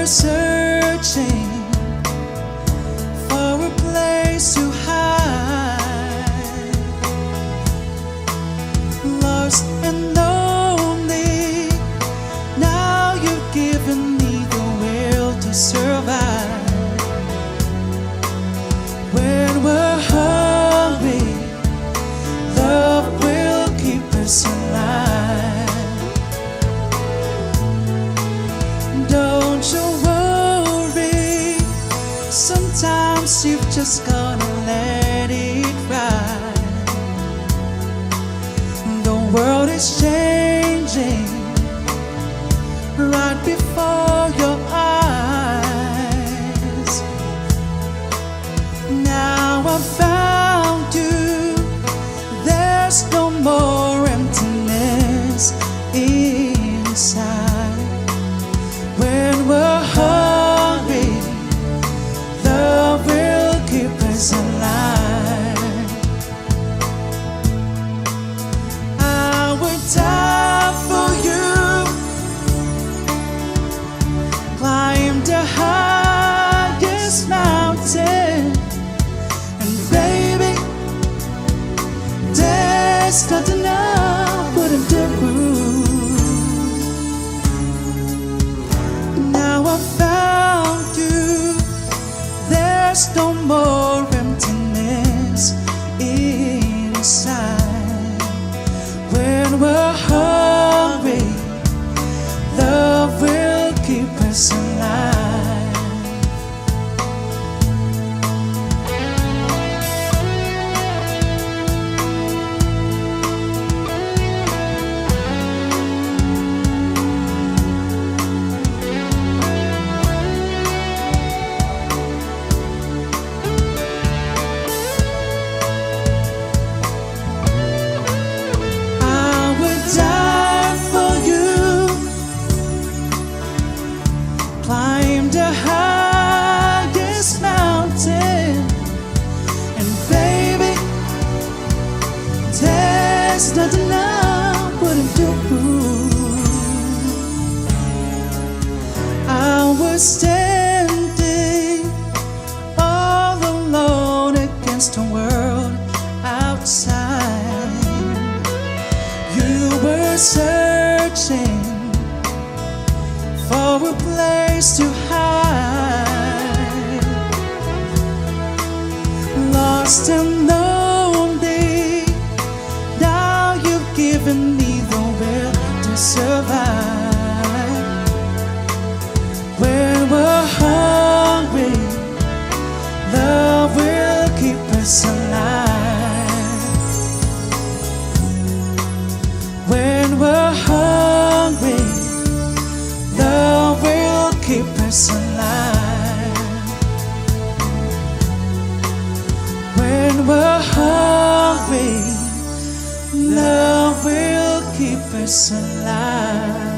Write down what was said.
were searching for a place to hide, lost and lonely. Now you've given me the will to survive. When we're hungry, love will keep us alive. Don't you worry, sometimes you've just gotta let it ride. The world is changing right before your eyes. Now I've found you, there's no more emptiness inside. When we're hungry, love will keep us alive. I would die for you, climb the highest mountain, and baby, there's nothing I wouldn't do. Now I found you, there's no more emptiness inside. When we're hungry, love will keep us alive. Climb the highest mountain, and baby, there's nothing I wouldn't do. I was standing all alone against the world outside. You were searching for a place to hide, lost and lonely. Now you've given me the will to survive. When we're hungry, love will keep us alive. When we're hungry, love will keep us alive. When we're hungry, love will keep us alive.